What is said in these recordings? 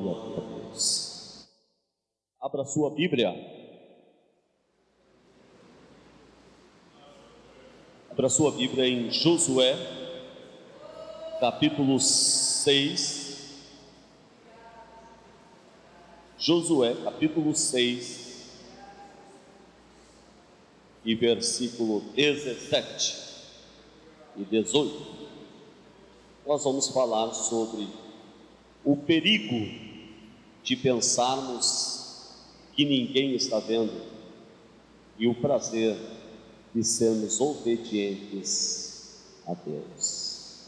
Glória a Deus. Abra sua Bíblia. Abra sua Bíblia em Josué, capítulo 6. Josué, capítulo 6, e versículo 17 e 18. Nós vamos falar sobre o perigo de pensarmos que ninguém está vendo e o prazer de sermos obedientes a Deus.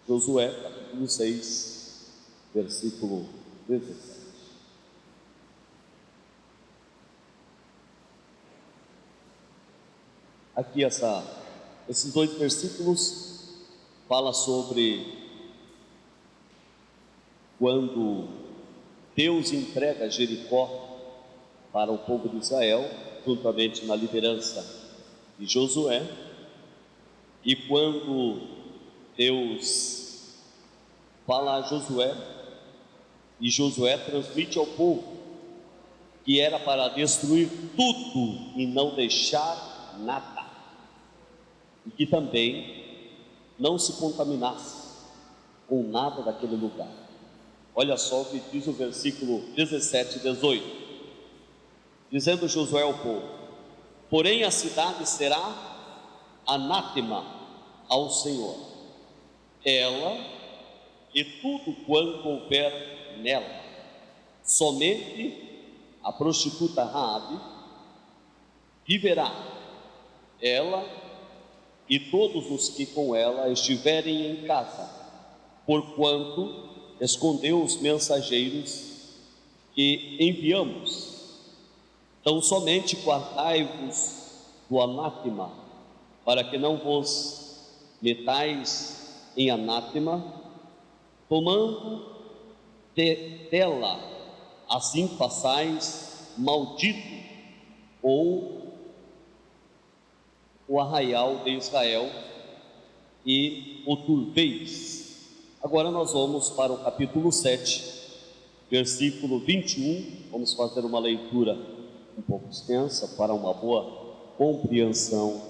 Josué, capítulo 6, versículo 17. Aqui esses dois versículos falam sobre quando Deus entrega Jericó para o povo de Israel, juntamente na liderança de Josué, e quando Deus fala a Josué, e Josué transmite ao povo que era para destruir tudo e não deixar nada, e que também não se contaminasse com nada daquele lugar. Olha só o que diz o versículo 17 e 18, dizendo Josué ao povo: porém a cidade será anátema ao Senhor, ela e tudo quanto houver nela. Somente a prostituta Raabe viverá, ela e todos os que com ela estiverem em casa, porquanto escondeu os mensageiros que enviamos. Então somente guardai-vos do anátema, para que não vos metais em anátema, tomando dela, assim façais maldito ou o arraial de Israel e o turbeis. Agora nós vamos para o capítulo 7, versículo 21. Vamos fazer uma leitura um pouco extensa para uma boa compreensão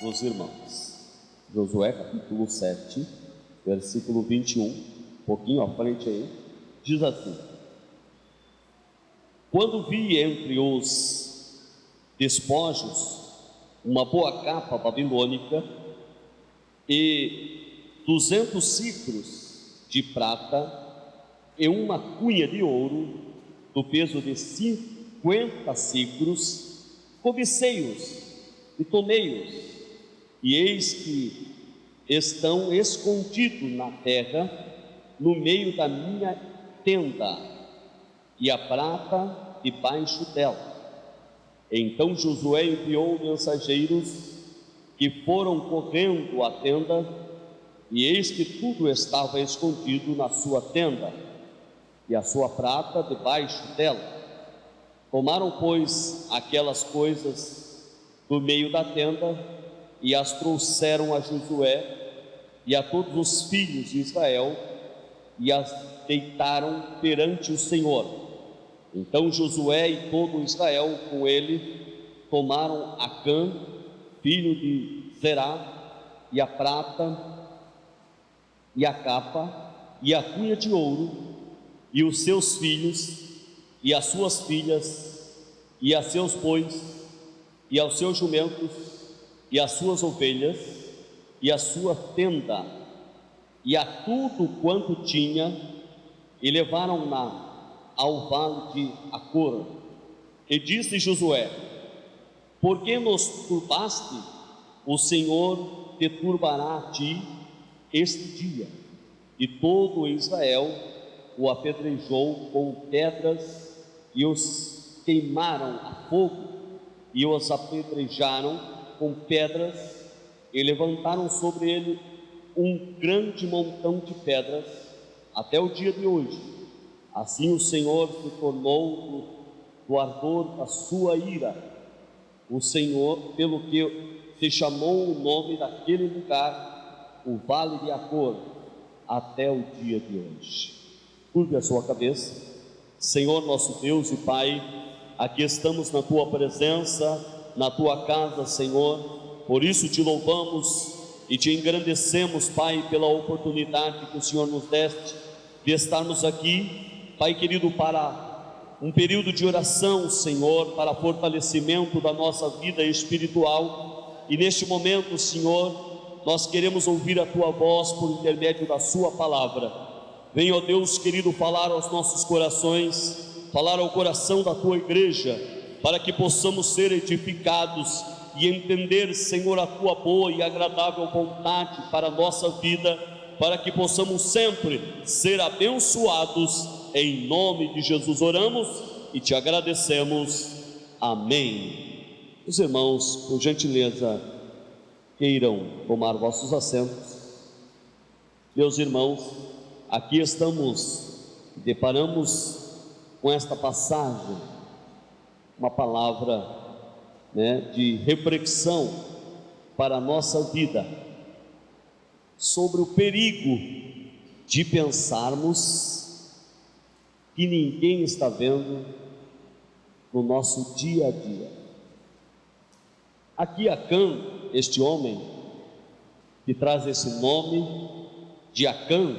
dos irmãos. Josué, capítulo 7, versículo 21, um pouquinho à frente aí, diz assim: quando vi entre os despojos uma boa capa babilônica e 200 ciclos de prata e uma cunha de ouro do peso de 50 ciclos, cobicei-os e tomei-os, e eis que estão escondidos na terra, no meio da minha tenda, e a prata debaixo dela. Então Josué enviou mensageiros que foram correndo à tenda, e eis que tudo estava escondido na sua tenda, e a sua prata debaixo dela. Tomaram, pois, aquelas coisas do meio da tenda, e as trouxeram a Josué e a todos os filhos de Israel, e as deitaram perante o Senhor. Então Josué e todo Israel com ele tomaram Acã, filho de Zerá, e a prata, e a capa, e a cunha de ouro, e os seus filhos, e as suas filhas, e a seus bois, e aos seus jumentos, e as suas ovelhas, e a sua tenda, e a tudo quanto tinha, e levaram-na ao vale de Acor. E disse Josué: por que nos turbaste? O Senhor te turbará a ti este dia. E todo Israel o apedrejou com pedras, e os queimaram a fogo, e os apedrejaram com pedras, e levantaram sobre ele um grande montão de pedras, até o dia de hoje. Assim o Senhor se tornou do ardor da sua ira, o Senhor, pelo que se chamou o nome daquele lugar, o Vale de Acor, até o dia de hoje. Curve a sua cabeça. Senhor nosso Deus e Pai, aqui estamos na Tua presença, na Tua casa, Senhor. Por isso te louvamos e te engrandecemos, Pai, pela oportunidade que o Senhor nos deste de estarmos aqui, Pai querido, para um período de oração, Senhor, para fortalecimento da nossa vida espiritual. E neste momento, Senhor, nós queremos ouvir a Tua voz por intermédio da Sua palavra. Venha, ó Deus querido, falar aos nossos corações, falar ao coração da Tua igreja, para que possamos ser edificados e entender, Senhor, a Tua boa e agradável vontade para a nossa vida, para que possamos sempre ser abençoados. Em nome de Jesus oramos e te agradecemos. Amém. Os irmãos, por gentileza, queiram tomar vossos assentos. Meus irmãos, aqui deparamos com esta passagem, uma palavra, de reflexão para a nossa vida, sobre o perigo de pensarmos que ninguém está vendo no nosso dia a dia. Aqui Acã, este homem que traz esse nome de Acã,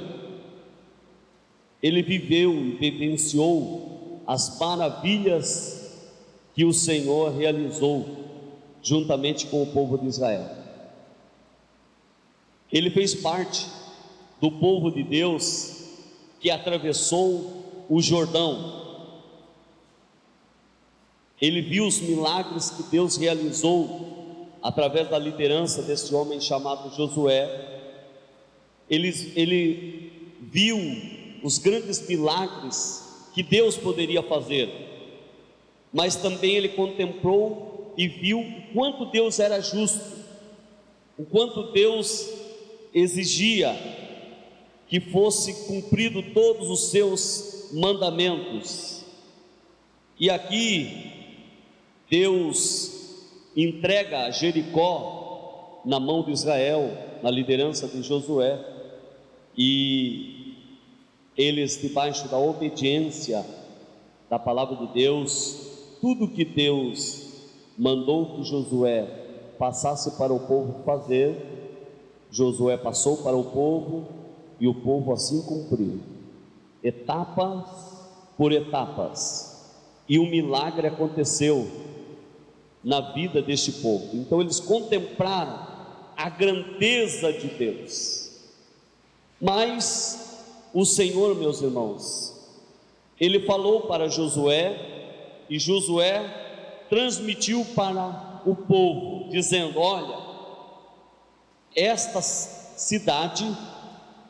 ele viveu e vivenciou as maravilhas que o Senhor realizou juntamente com o povo de Israel. Ele fez parte do povo de Deus que atravessou o Jordão. Ele viu os milagres que Deus realizou através da liderança desse homem chamado Josué. Ele viu os grandes milagres que Deus poderia fazer, mas também ele contemplou e viu o quanto Deus era justo, o quanto Deus exigia que fosse cumprido todos os seus mandamentos. E aqui Deus entrega Jericó na mão de Israel, na liderança de Josué, e eles, debaixo da obediência da palavra de Deus, tudo que Deus mandou que Josué passasse para o povo fazer, Josué passou para o povo e o povo assim cumpriu, etapas por etapas, e um milagre aconteceu na vida deste povo. Então eles contemplaram a grandeza de Deus. Mas o Senhor, meus irmãos, ele falou para Josué, e Josué transmitiu para o povo, dizendo: olha, esta cidade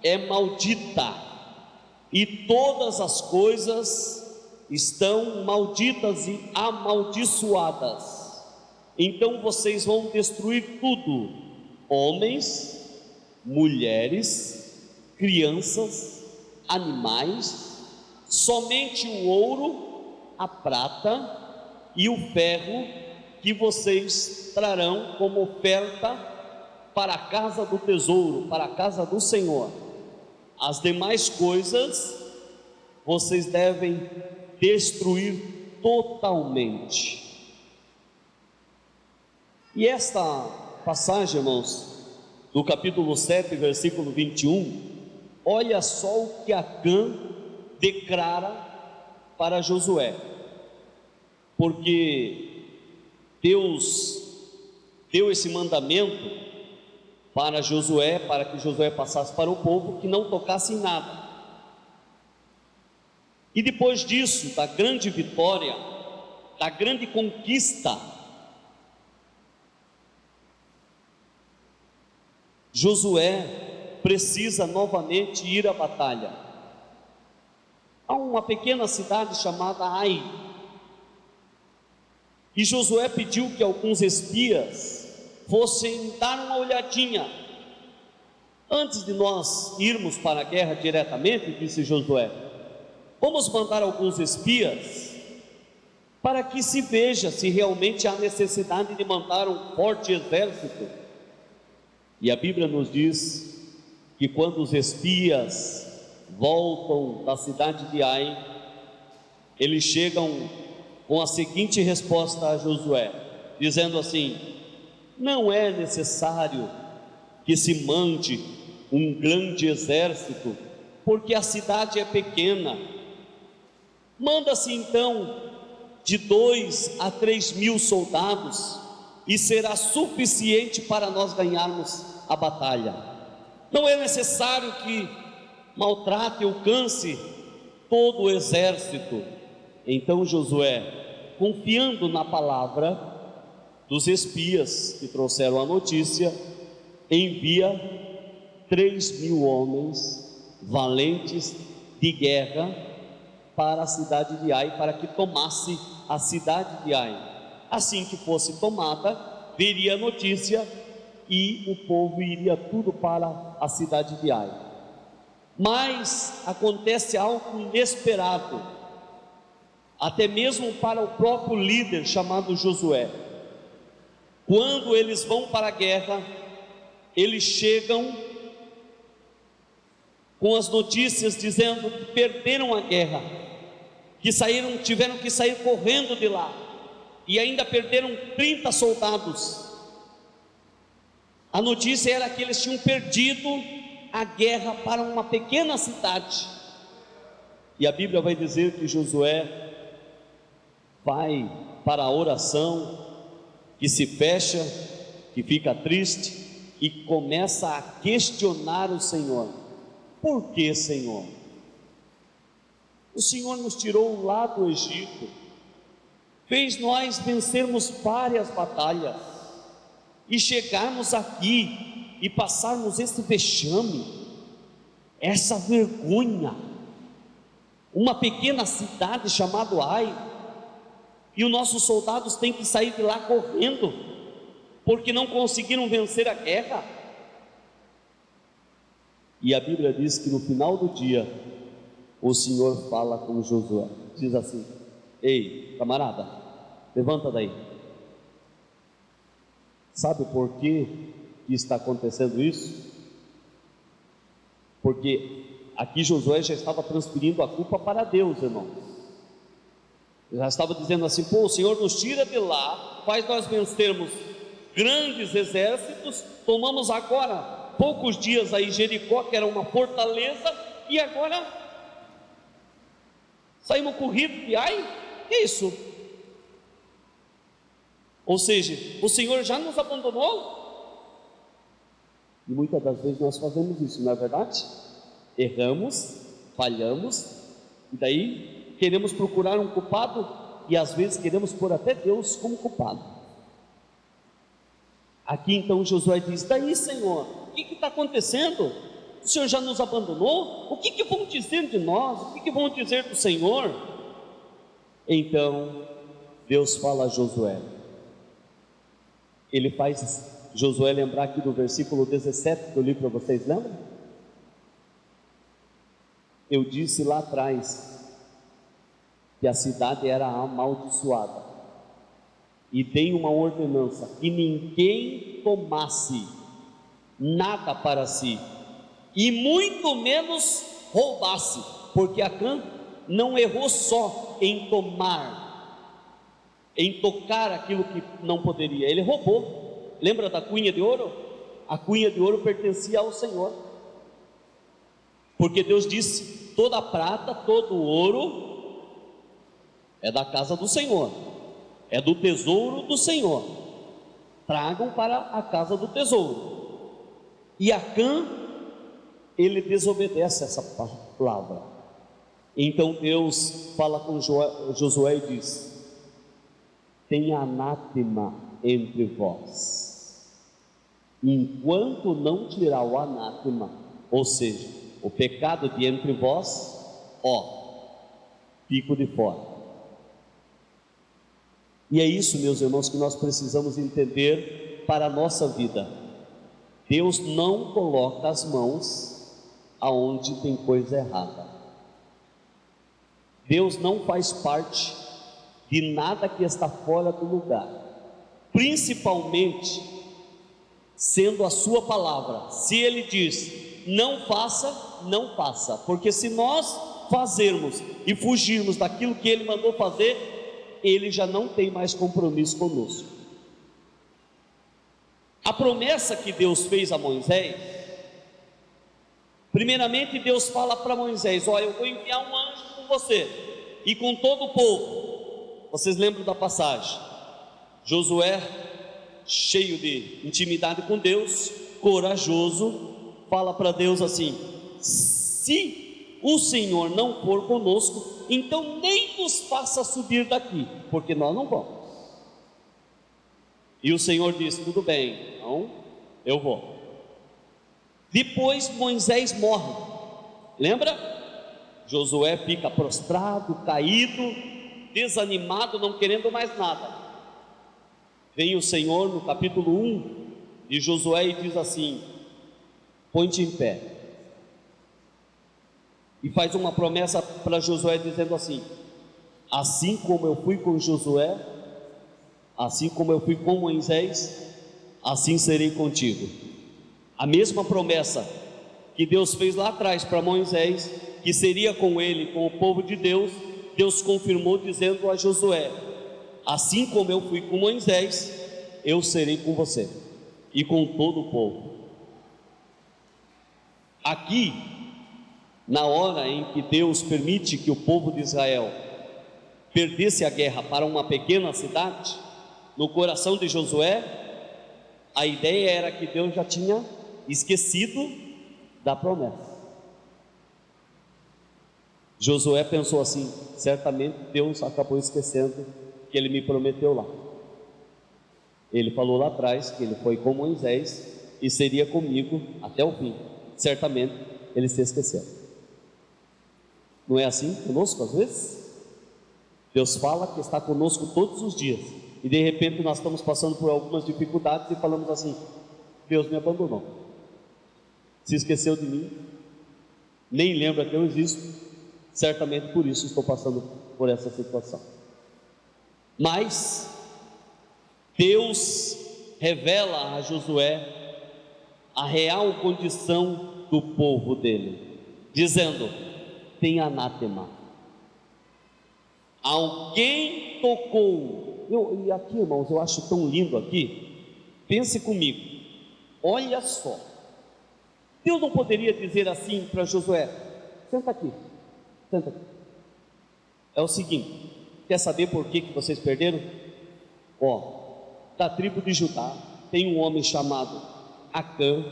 é maldita, e todas as coisas estão malditas e amaldiçoadas. Então vocês vão destruir tudo: homens, mulheres, crianças, animais. Somente o ouro, a prata e o ferro que vocês trarão como oferta para a casa do tesouro, para a casa do Senhor. As demais coisas vocês devem destruir totalmente. E esta passagem, irmãos, do capítulo 7, versículo 21, olha só o que Acã declara para Josué, porque Deus deu esse mandamento para Josué, para que Josué passasse para o povo, que não tocasse em nada. E depois disso, da grande vitória, da grande conquista, Josué precisa novamente ir à batalha. Há uma pequena cidade chamada Ai, e Josué pediu que alguns espias fossem dar uma olhadinha. Antes de nós irmos para a guerra diretamente, disse Josué, vamos mandar alguns espias para que se veja se realmente há necessidade de mandar um forte exército. E a Bíblia nos diz que que quando os espias voltam da cidade de Ai, eles chegam com a seguinte resposta a Josué, dizendo assim: não é necessário que se mande um grande exército, porque a cidade é pequena. Manda-se então de 2 a 3 mil soldados, e será suficiente para nós ganharmos a batalha. Não é necessário que maltrate ou canse todo o exército. Então Josué, confiando na palavra dos espias que trouxeram a notícia, envia 3 mil homens valentes de guerra para a cidade de Ai, para que tomasse a cidade de Ai. Assim que fosse tomada, viria a notícia e o povo iria tudo para a cidade de Ai. Mas acontece algo inesperado, até mesmo para o próprio líder chamado Josué. Quando eles vão para a guerra, eles chegam com as notícias dizendo que perderam a guerra, que tiveram que sair correndo de lá, e ainda perderam 30 soldados. A notícia era que eles tinham perdido a guerra para uma pequena cidade. E a Bíblia vai dizer que Josué vai para a oração, que se fecha, que fica triste e começa a questionar o Senhor. Por que, Senhor? O Senhor nos tirou lá do Egito, fez nós vencermos várias batalhas e chegarmos aqui e passarmos esse vexame, essa vergonha, uma pequena cidade chamada Ai, e os nossos soldados têm que sair de lá correndo, porque não conseguiram vencer a guerra. E a Bíblia diz que no final do dia, o Senhor fala com Josué, diz assim: ei, camarada, levanta daí. Sabe por que está acontecendo isso? Porque aqui Josué já estava transferindo a culpa para Deus, irmãos. Já estava dizendo assim: pô, o Senhor nos tira de lá, faz nós vencermos grandes exércitos, tomamos agora poucos dias aí Jericó, que era uma fortaleza, e agora saímos corridos de Ai? Que isso? Ou seja, o Senhor já nos abandonou? E muitas das vezes nós fazemos isso, não é verdade? Erramos, falhamos, e daí queremos procurar um culpado, e às vezes queremos pôr até Deus como culpado. Aqui então Josué diz: daí, Senhor, o que está acontecendo? O Senhor já nos abandonou? O que vão dizer de nós? O que vão dizer do Senhor? Então Deus fala a Josué, ele faz Josué lembrar aqui do versículo 17 que eu li para vocês, lembram? Eu disse lá atrás que a cidade era amaldiçoada, e dei uma ordenança que ninguém tomasse nada para si, e muito menos roubasse, porque Acã não errou só em tomar, em tocar aquilo que não poderia, ele roubou. Lembra da cunha de ouro? A cunha de ouro pertencia ao Senhor, porque Deus disse: toda a prata, todo o ouro é da casa do Senhor, é do tesouro do Senhor, tragam para a casa do tesouro. E Acã, ele desobedece essa palavra. Então Deus fala com Josué e diz: tem anátema entre vós, enquanto não tirar o anátema, ou seja, o pecado de entre vós, fico de fora. E é isso, meus irmãos, que nós precisamos entender para a nossa vida. Deus não coloca as mãos aonde tem coisa errada. Deus não faz parte de nada que está fora do lugar, principalmente sendo a sua palavra. Se Ele diz não faça, não faça, porque se nós fazermos e fugirmos daquilo que Ele mandou fazer, Ele já não tem mais compromisso conosco. A promessa que Deus fez a Moisés, primeiramente Deus fala para Moisés: olha, eu vou enviar um anjo com você e com todo o povo. Vocês lembram da passagem? Josué, cheio de intimidade com Deus, corajoso, fala para Deus assim: se o Senhor não for conosco, então nem nos faça subir daqui, porque nós não vamos. E o Senhor disse: tudo bem, então eu vou. Depois Moisés morre, lembra? Josué fica prostrado, caído, desanimado, não querendo mais nada. Vem o Senhor no capítulo 1 de Josué e diz assim: põe-te em pé. E faz uma promessa para Josué dizendo assim: assim como eu fui com Josué, assim como eu fui com Moisés, assim serei contigo. A mesma promessa que Deus fez lá atrás para Moisés, que seria com ele, com o povo de Deus, Deus confirmou dizendo a Josué: assim como eu fui com Moisés, eu serei com você e com todo o povo. Aqui, na hora em que Deus permite que o povo de Israel perdesse a guerra para uma pequena cidade, no coração de Josué, a ideia era que Deus já tinha esquecido da promessa. Josué pensou assim: certamente Deus acabou esquecendo que Ele me prometeu lá. Ele falou lá atrás que Ele foi com Moisés e seria comigo até o fim. Certamente Ele se esqueceu. Não é assim conosco às vezes? Deus fala que está conosco todos os dias, e de repente nós estamos passando por algumas dificuldades e falamos assim: Deus me abandonou, se esqueceu de mim, nem lembra que eu existo. Certamente por isso estou passando por essa situação. Mas Deus revela a Josué a real condição do povo dele, dizendo: tem anátema. Alguém tocou. E aqui, irmãos, eu acho tão lindo aqui. Pense comigo, olha só. Deus não poderia dizer assim para Josué: senta aqui, senta aqui. É o seguinte, quer saber por que vocês perderam? Ó, da tribo de Judá tem um homem chamado Acã,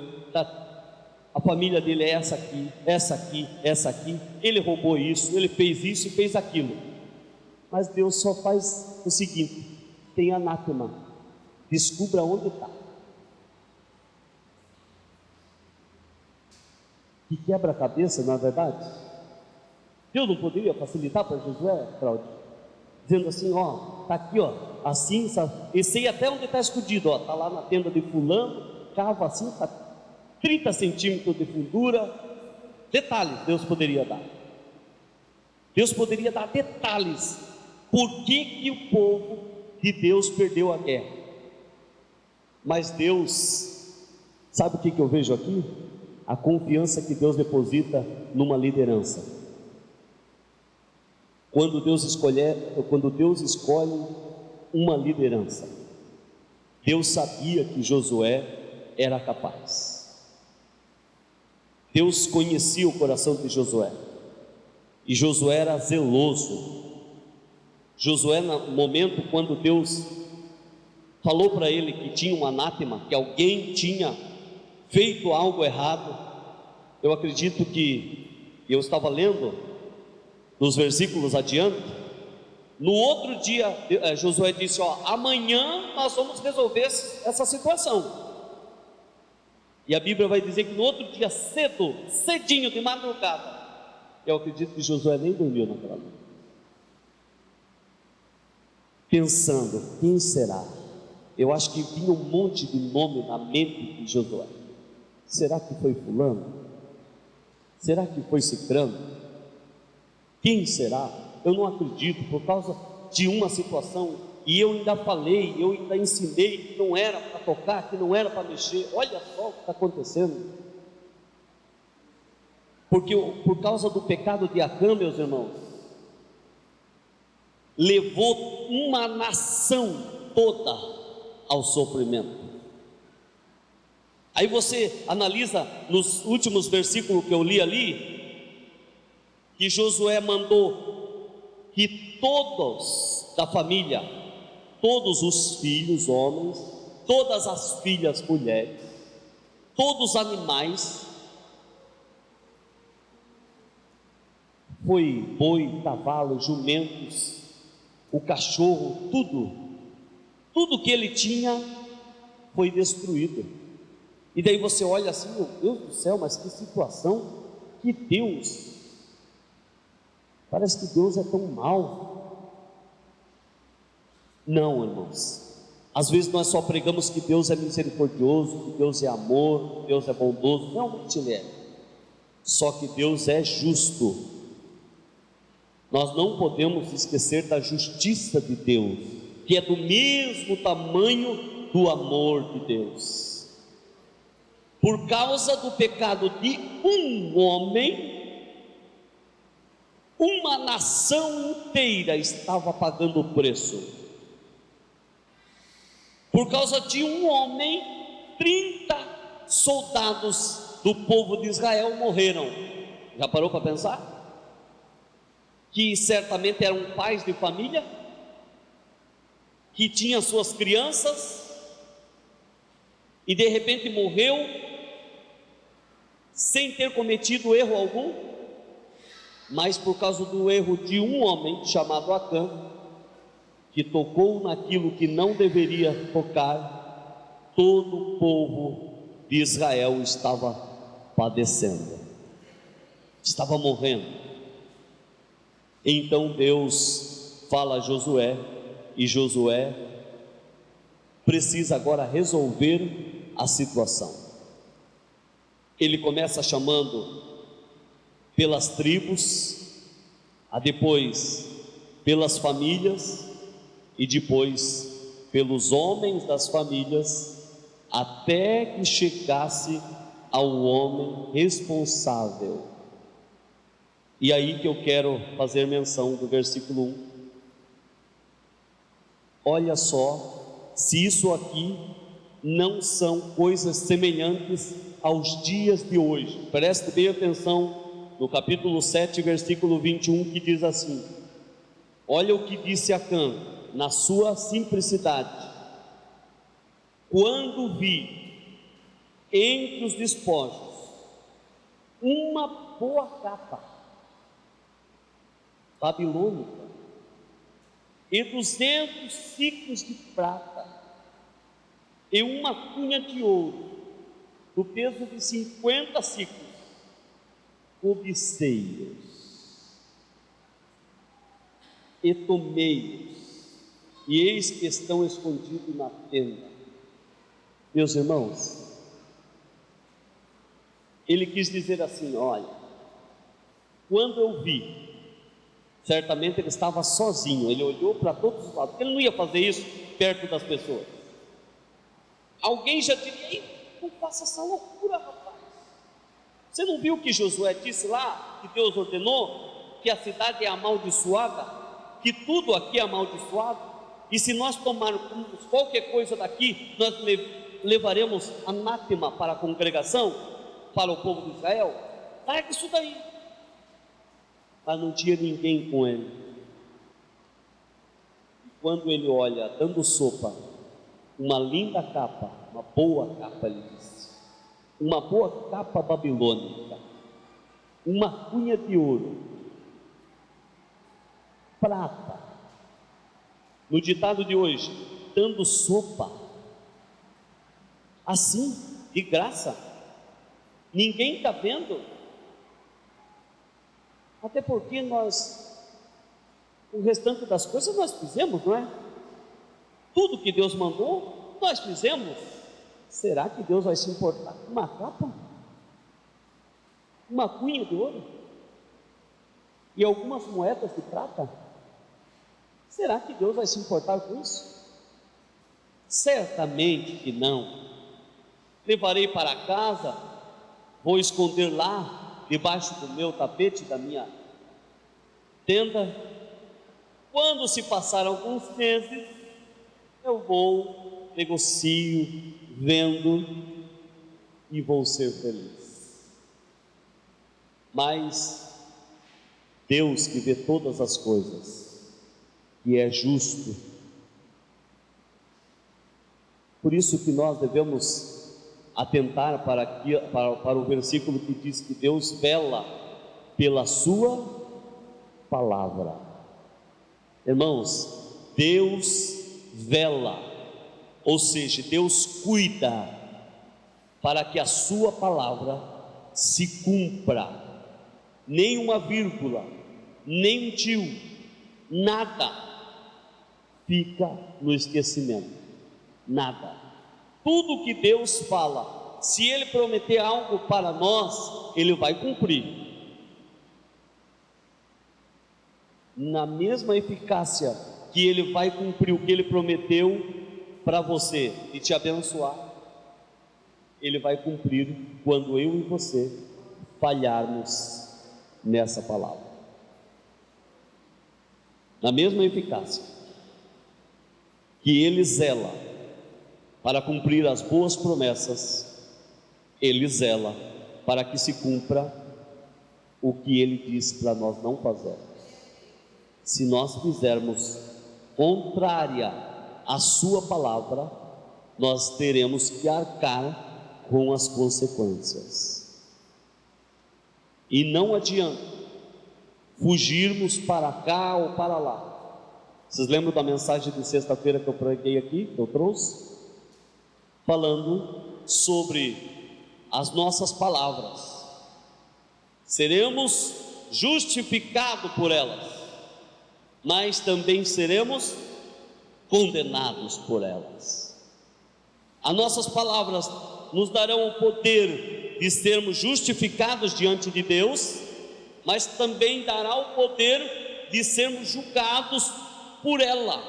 a família dele é essa aqui, essa aqui, essa aqui. Ele roubou isso, ele fez isso e fez aquilo. Mas Deus só faz o seguinte: tem anátema, descubra onde está. Que quebra-cabeça, na verdade. Deus não poderia facilitar para Josué, Cláudio, dizendo assim: ó, está aqui, ó, assim, sabe? E sei até onde está escondido, ó, está lá na tenda de fulano, cava assim, está 30 centímetros de fundura. Detalhes Deus poderia dar. Deus poderia dar detalhes. Por que o povo de Deus perdeu a guerra? Mas Deus, sabe o que eu vejo aqui? A confiança que Deus deposita numa liderança. Quando Deus escolhe uma liderança, Deus sabia que Josué era capaz. Deus conhecia o coração de Josué, e Josué era zeloso. Josué, no momento quando Deus falou para ele que tinha um anátema, que alguém tinha feito algo errado, eu acredito que eu estava lendo nos versículos adiante. No outro dia, Josué disse: ó, amanhã nós vamos resolver essa situação. E a Bíblia vai dizer que no outro dia, cedinho de madrugada, eu acredito que Josué nem dormiu naquela noite, pensando: quem será? Eu acho que vinha um monte de nome na mente de Josué. Será que foi fulano? Será que foi cicrano? Quem será? Eu não acredito, por causa de uma situação, e eu ainda falei, eu ainda ensinei que não era para tocar, que não era para mexer. Olha só o que está acontecendo. porque por causa do pecado de Acã, meus irmãos, levou uma nação toda ao sofrimento. Aí você analisa nos últimos versículos que eu li ali, que Josué mandou que todos da família, todos os filhos homens, todas as filhas mulheres, todos os animais, foi boi, cavalo, jumentos, o cachorro, tudo que ele tinha foi destruído. E daí você olha assim, meu Deus do céu, mas que situação, que Deus, parece que Deus é tão mau. Não, irmãos, às vezes nós só pregamos que Deus é misericordioso, que Deus é amor, que Deus é bondoso, realmente Ele é, só que Deus é justo. Nós não podemos esquecer da justiça de Deus, que é do mesmo tamanho do amor de Deus. Por causa do pecado de um homem, uma nação inteira estava pagando o preço. Por causa de um homem, 30 soldados do povo de Israel morreram. Já parou para pensar? Que certamente eram pais de família, que tinham suas crianças, e de repente morreu, sem ter cometido erro algum, mas por causa do erro de um homem chamado Acã, que tocou naquilo que não deveria tocar, todo o povo de Israel estava padecendo, estava morrendo. Então Deus fala a Josué, e Josué precisa agora resolver a situação. Ele começa chamando pelas tribos, a depois pelas famílias, e depois pelos homens das famílias, até que chegasse ao homem responsável. E aí que eu quero fazer menção do versículo 1. Olha só, se isso aqui não são coisas semelhantes aos dias de hoje. Preste bem atenção no capítulo 7, versículo 21, que diz assim: olha o que disse Acã, na sua simplicidade: quando vi entre os despojos uma boa capa babilônica e 200 ciclos de prata e uma cunha de ouro do peso de 50 ciclos, cobicei-os e tomei-os, e eis que estão escondidos na tenda. Meus irmãos, ele quis dizer assim: olha, quando eu vi, certamente ele estava sozinho, ele olhou para todos os lados, ele não ia fazer isso perto das pessoas. Alguém já diria: não faça essa loucura, rapaz. Você não viu que Josué disse lá, que Deus ordenou que a cidade é amaldiçoada, que tudo aqui é amaldiçoado, e se nós tomarmos qualquer coisa daqui, nós levaremos anátema para a congregação, para o povo de Israel? Larga isso daí. Mas não tinha ninguém com ele. E quando ele olha, dando sopa, uma linda capa, uma boa capa, ele disse, uma boa capa babilônica, uma cunha de ouro, prata. No ditado de hoje, dando sopa, assim, de graça, ninguém está vendo. Até porque o restante das coisas nós fizemos, não é? Tudo que Deus mandou, nós fizemos. Será que Deus vai se importar com uma capa? Uma cunha de ouro? E algumas moedas de prata? Será que Deus vai se importar com isso? Certamente que não. Levarei para casa, vou esconder lá debaixo do meu tapete, da minha tenda. Quando se passar alguns meses, eu vou, negocio, vendo e vou ser feliz. Mas Deus, que vê todas as coisas, que é justo, por isso que nós devemos atentar para o versículo que diz que Deus vela pela sua palavra. Irmãos, Deus vela, ou seja, Deus cuida para que a sua palavra se cumpra. Nem uma vírgula, nem um tio, nada fica no esquecimento, nada. Tudo que Deus fala, se Ele prometer algo para nós, Ele vai cumprir. Na mesma eficácia que Ele vai cumprir o que Ele prometeu para você e te abençoar, Ele vai cumprir quando eu e você falharmos nessa palavra. Na mesma eficácia que Ele zela para cumprir as boas promessas, Ele zela para que se cumpra o que Ele disse para nós não fazermos. Se nós fizermos contrária à sua palavra, nós teremos que arcar com as consequências. E não adianta fugirmos para cá ou para lá. Vocês lembram da mensagem de sexta-feira que eu preguei aqui, que eu trouxe? Falando sobre as nossas palavras. Seremos justificados por elas, mas também seremos condenados por elas. As nossas palavras nos darão o poder de sermos justificados diante de Deus, mas também dará o poder de sermos julgados por ela.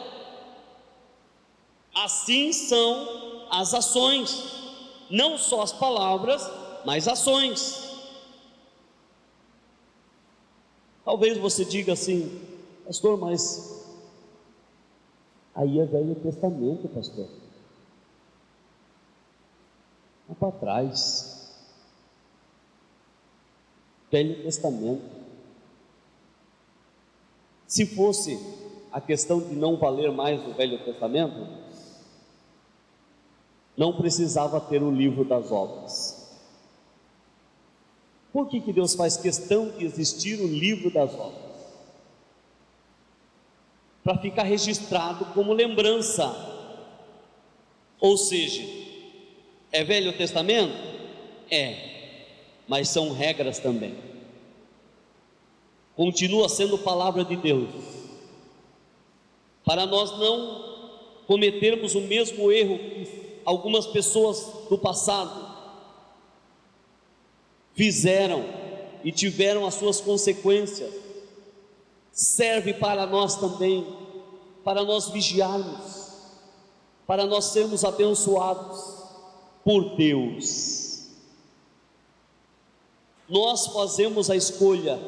Assim são as ações, não só as palavras, mas ações. Talvez você diga assim: pastor, mas aí é Velho Testamento, pastor. Lá para trás, Velho Testamento. Se fosse a questão de não valer mais o Velho Testamento, não precisava ter o livro das obras. Por que Deus faz questão de existir o livro das obras? Para ficar registrado como lembrança. Ou seja, é Velho Testamento? É, mas são regras também. Continua sendo palavra de Deus, para nós não cometermos o mesmo erro que algumas pessoas do passado fizeram e tiveram as suas consequências. Serve para nós também, para nós vigiarmos, para nós sermos abençoados por Deus. Nós fazemos a escolha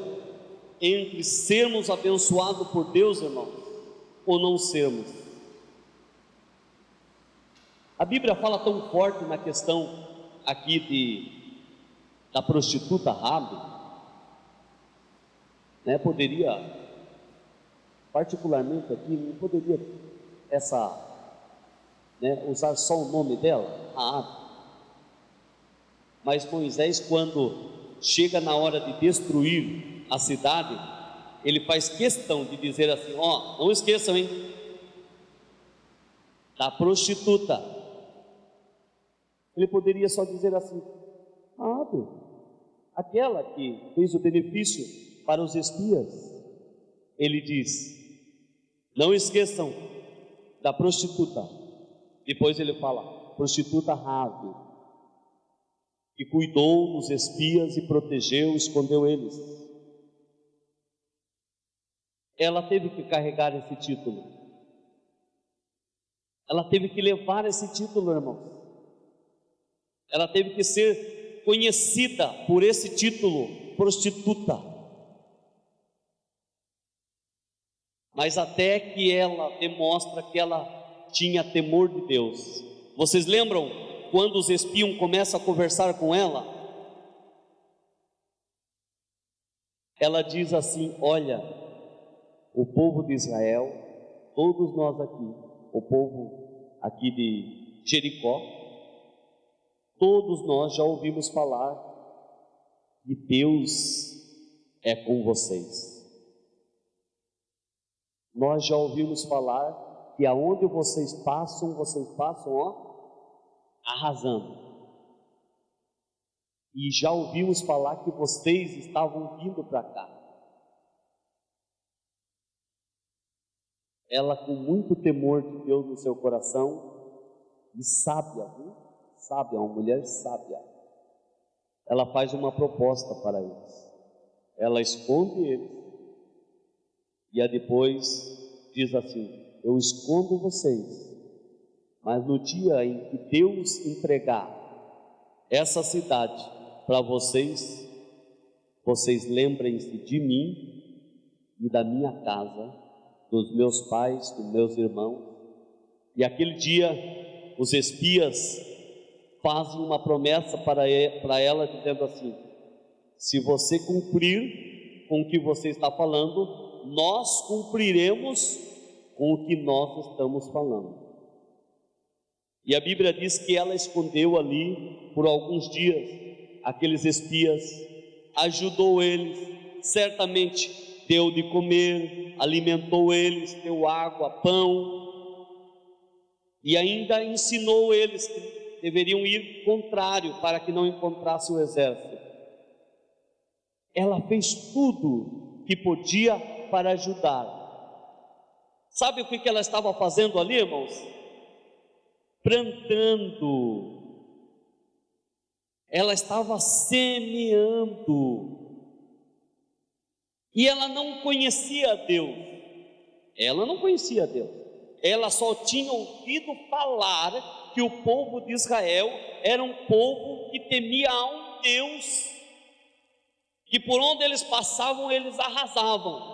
entre sermos abençoados por Deus, irmão, ou não sermos. A Bíblia fala tão forte na questão aqui da prostituta Raabe, né? Poderia, particularmente aqui, não poderia usar só o nome dela, Raabe. Mas Moisés, quando chega na hora de destruir a cidade, ele faz questão de dizer assim: ó, não esqueçam, hein, da prostituta. Ele poderia só dizer assim: Raabe, aquela que fez o benefício para os espias. Ele diz: não esqueçam da prostituta. Depois ele fala: prostituta Raabe, que cuidou dos espias e protegeu, escondeu eles. Ela teve que carregar esse título. Ela teve que levar esse título, irmãos. Ela teve que ser conhecida por esse título, prostituta. Mas até que ela demonstra que ela tinha temor de Deus. Vocês lembram quando os espiões começam a conversar com ela? Ela diz assim: olha, o povo de Israel, todos nós aqui, o povo aqui de Jericó, todos nós já ouvimos falar que Deus é com vocês. Nós já ouvimos falar que aonde vocês passam, arrasando. E já ouvimos falar que vocês estavam vindo para cá. Ela, com muito temor de Deus no seu coração, e sábia, viu? Sábia, uma mulher sábia, ela faz uma proposta para eles. Ela esconde eles, e depois diz assim: eu escondo vocês, mas no dia em que Deus entregar essa cidade para vocês, vocês lembrem-se de mim e da minha casa, dos meus pais, dos meus irmãos. E aquele dia os espias fazem uma promessa para ela, dizendo assim: se você cumprir com o que você está falando, nós cumpriremos com o que nós estamos falando. E a Bíblia diz que ela escondeu ali por alguns dias aqueles espias, ajudou eles, certamente deu de comer, alimentou eles, deu água, pão, e ainda ensinou eles que deveriam ir contrário para que não encontrasse o exército. Ela fez tudo que podia para ajudar. Sabe o que ela estava fazendo ali, irmãos? Plantando. Ela estava semeando. E ela não conhecia Deus. Ela não conhecia Deus. Ela só tinha ouvido falar que o povo de Israel era um povo que temia a um Deus, que por onde eles passavam, eles arrasavam.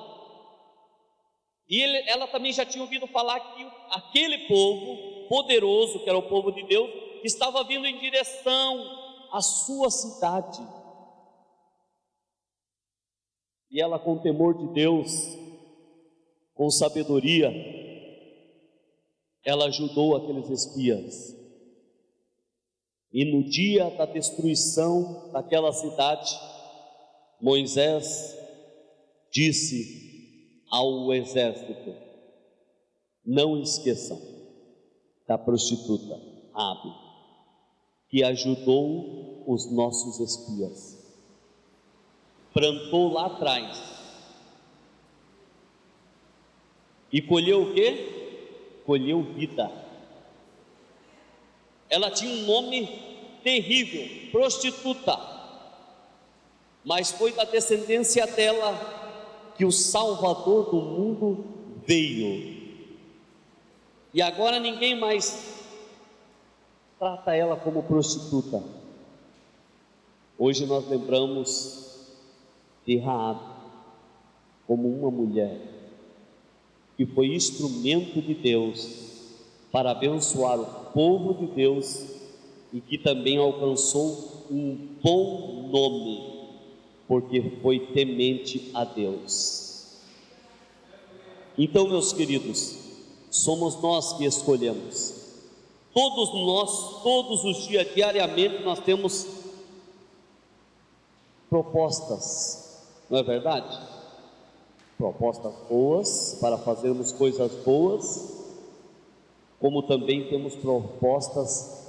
E ela também já tinha ouvido falar que aquele povo poderoso, que era o povo de Deus, estava vindo em direção à sua cidade. E ela, com temor de Deus, com sabedoria, ela ajudou aqueles espias. E no dia da destruição daquela cidade, Moisés disse ao exército: não esqueçam da prostituta Raabe, que ajudou os nossos espias, plantou lá atrás e colheu o quê? Colheu vida. Ela tinha um nome terrível, prostituta, mas foi da descendência dela que o Salvador do mundo veio. E agora ninguém mais trata ela como prostituta. Hoje nós lembramos de Raabe como uma mulher que foi instrumento de Deus para abençoar o povo de Deus e que também alcançou um bom nome, porque foi temente a Deus. Então, meus queridos, somos nós que escolhemos. Todos nós, todos os dias, diariamente, nós temos propostas, não é verdade? Propostas boas para fazermos coisas boas, como também temos propostas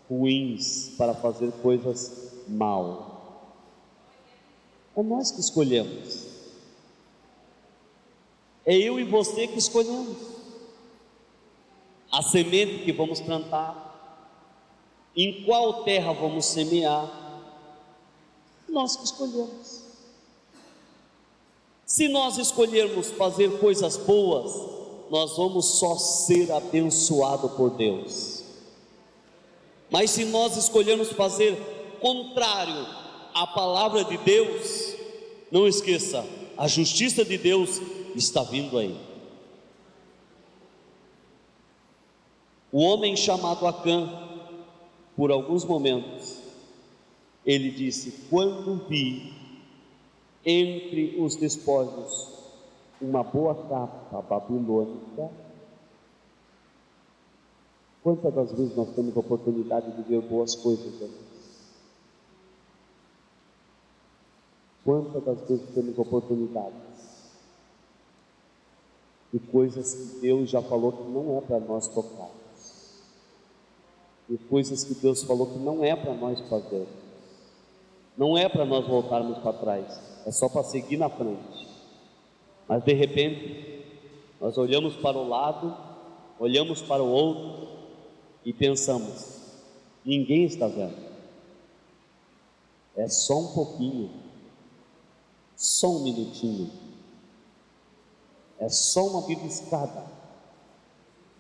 ruins para fazer coisas mal. É nós que escolhemos. É eu e você que escolhemos a semente que vamos plantar, em qual terra vamos semear. Nós que escolhemos. Se nós escolhermos fazer coisas boas, nós vamos só ser abençoados por Deus. Mas se nós escolhermos fazer contrário à palavra de Deus, Não esqueça, a justiça de Deus está vindo aí. O homem chamado Acã, por alguns momentos, ele disse: quando vi entre os despojos uma boa capa babilônica. Quantas das vezes nós temos a oportunidade de ver boas coisas, irmãos? Quantas das vezes temos oportunidades de coisas que Deus já falou que não é para nós tocar, de coisas que Deus falou que não é para nós fazer, não é para nós voltarmos para trás, é só para seguir na frente. Mas de repente nós olhamos para o lado, olhamos para o outro e pensamos: ninguém está vendo, é só um pouquinho, só um minutinho, é só uma beliscada,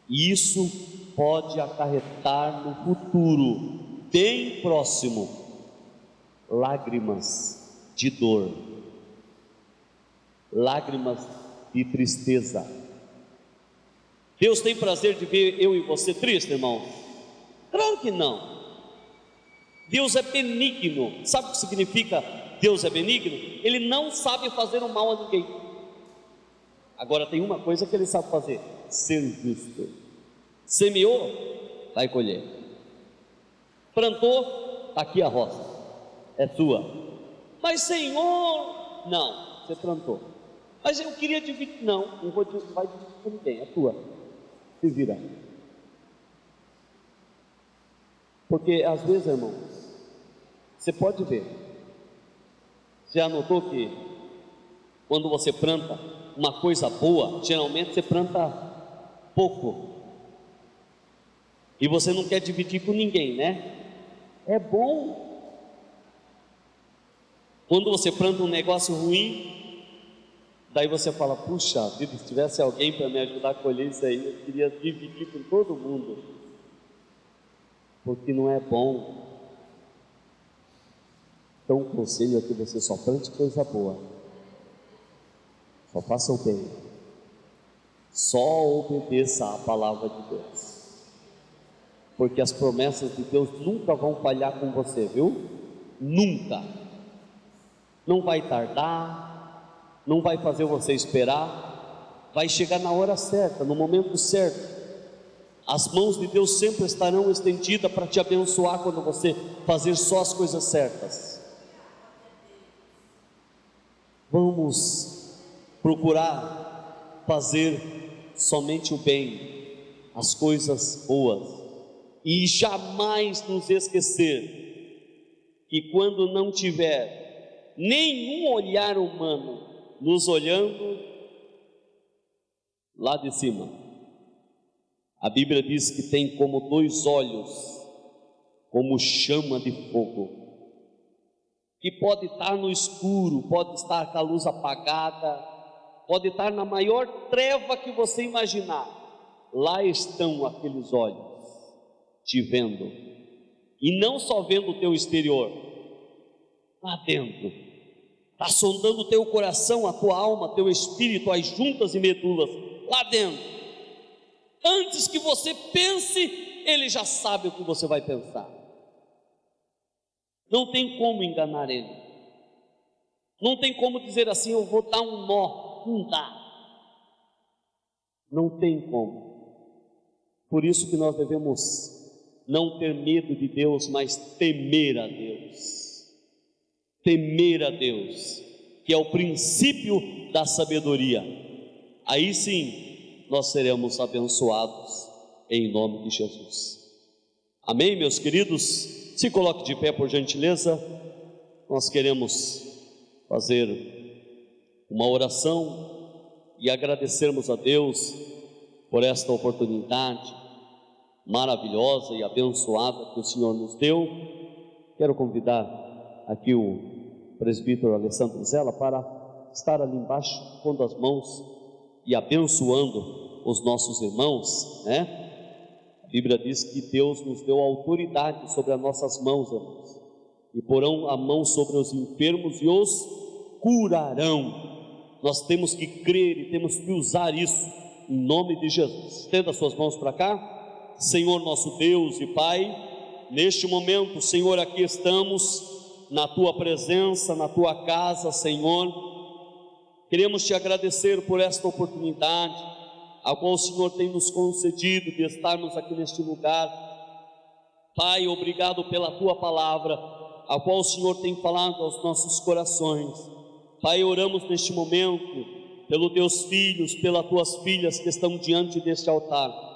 e isso pode acarretar no futuro bem próximo lágrimas de dor, lágrimas de tristeza. Deus tem prazer de ver eu e você triste, irmão? Claro que não. Deus é benigno. Sabe o que significa Deus é benigno? Ele não sabe fazer o mal a ninguém. Agora tem uma coisa que ele sabe fazer: ser justo. Semeou, vai colher. Plantou, está aqui a roça, é tua. Mas Senhor, não, você plantou. Mas eu queria dividir, não vai dividir com ninguém, é tua. Se vira. Porque às vezes, irmão, você pode ver, você já notou que quando você planta uma coisa boa, geralmente você planta pouco, e você não quer dividir com ninguém, né? É bom. Quando você planta um negócio ruim, daí você fala: puxa vida, se tivesse alguém para me ajudar a colher isso aí, eu queria dividir com todo mundo, porque não é bom. Então o conselho é que você só plante coisa boa, só faça o bem, só obedeça a palavra de Deus, porque as promessas de Deus nunca vão falhar com você, viu? Nunca. Não vai tardar, não vai fazer você esperar, vai chegar na hora certa, no momento certo. As mãos de Deus sempre estarão estendidas para te abençoar quando você fazer só as coisas certas. Vamos procurar fazer somente o bem, as coisas boas, e jamais nos esquecer que quando não tiver nenhum olhar humano nos olhando lá de cima, a Bíblia diz que tem como dois olhos, como chama de fogo, que pode estar no escuro, pode estar com a luz apagada, pode estar na maior treva que você imaginar. Lá estão aqueles olhos te vendo, e não só vendo o teu exterior, lá dentro está sondando o teu coração, a tua alma, teu espírito, as juntas e medulas, lá dentro. Antes que você pense, ele já sabe o que você vai pensar. Não tem como enganar ele, não tem como dizer assim: eu vou dar um nó. Não dá, não tem como. Por isso que nós devemos não ter medo de Deus, mas temer a Deus. Temer a Deus, que é o princípio da sabedoria. Aí sim nós seremos abençoados em nome de Jesus. Amém, meus queridos? Se coloque de pé, por gentileza. Nós queremos fazer uma oração e agradecermos a Deus por esta oportunidade maravilhosa e abençoada que o Senhor nos deu. Quero convidar aqui o presbítero Alessandro Zella para estar ali embaixo, pondo as mãos e abençoando os nossos irmãos, né? A Bíblia diz que Deus nos deu autoridade sobre as nossas mãos, irmãos, e porão a mão sobre os enfermos e os curarão. Nós temos que crer e temos que usar isso em nome de Jesus. Estenda suas mãos para cá. Senhor nosso Deus e Pai, neste momento, Senhor, aqui estamos na Tua presença, na Tua casa, Senhor. Queremos Te agradecer por esta oportunidade, a qual o Senhor tem nos concedido de estarmos aqui neste lugar. Pai, obrigado pela Tua palavra, a qual o Senhor tem falado aos nossos corações. Pai, oramos neste momento pelos Teus filhos, pelas Tuas filhas que estão diante deste altar.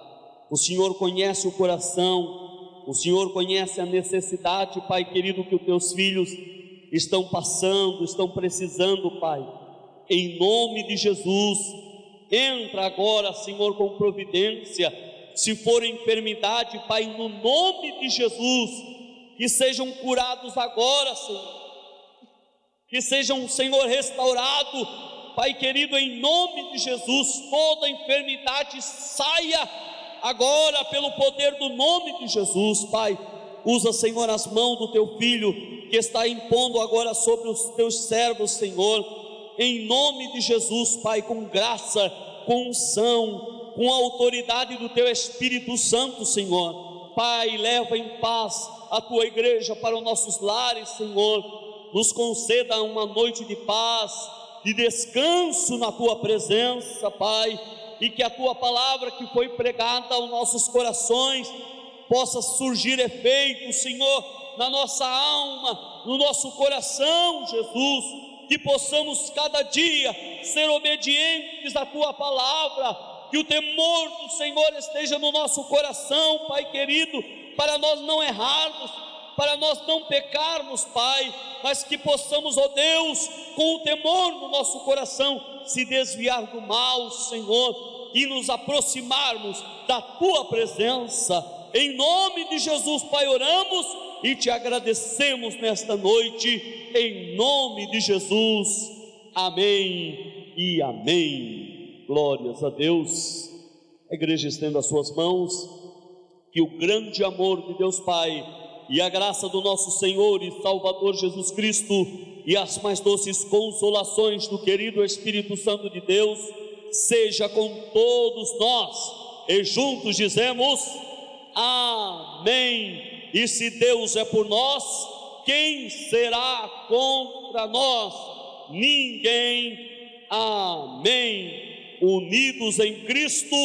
O Senhor conhece o coração, o Senhor conhece a necessidade, Pai querido, que os Teus filhos estão passando, estão precisando, Pai. Em nome de Jesus, entra agora, Senhor, com providência. Se for enfermidade, Pai, no nome de Jesus, que sejam curados agora, Senhor. Que sejam, Senhor, restaurados, Pai querido, em nome de Jesus. Toda enfermidade saia agora pelo poder do nome de Jesus. Pai, usa, Senhor, as mãos do Teu Filho, que está impondo agora sobre os Teus servos, Senhor, em nome de Jesus, Pai, com graça, com unção, com a autoridade do Teu Espírito Santo, Senhor. Pai, leva em paz a Tua igreja para os nossos lares, Senhor. Nos conceda uma noite de paz, de descanso na Tua presença, Pai, e que a Tua palavra que foi pregada aos nossos corações possa surgir efeito, Senhor, na nossa alma, no nosso coração, Jesus, que possamos cada dia ser obedientes à Tua palavra, que o temor do Senhor esteja no nosso coração, Pai querido, para nós não errarmos, para nós não pecarmos, Pai, mas que possamos, ó Deus, com o temor no nosso coração, se desviar do mal, Senhor, e nos aproximarmos da Tua presença. Em nome de Jesus, Pai, oramos e Te agradecemos nesta noite, em nome de Jesus, amém e amém. Glórias a Deus. A igreja estenda as suas mãos, que o grande amor de Deus Pai e a graça do nosso Senhor e Salvador Jesus Cristo e as mais doces consolações do querido Espírito Santo de Deus seja com todos nós, e juntos dizemos amém. E se Deus é por nós, quem será contra nós? Ninguém. Amém. Unidos em Cristo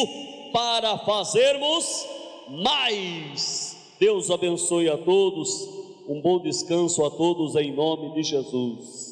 para fazermos mais. Deus abençoe a todos, um bom descanso a todos em nome de Jesus.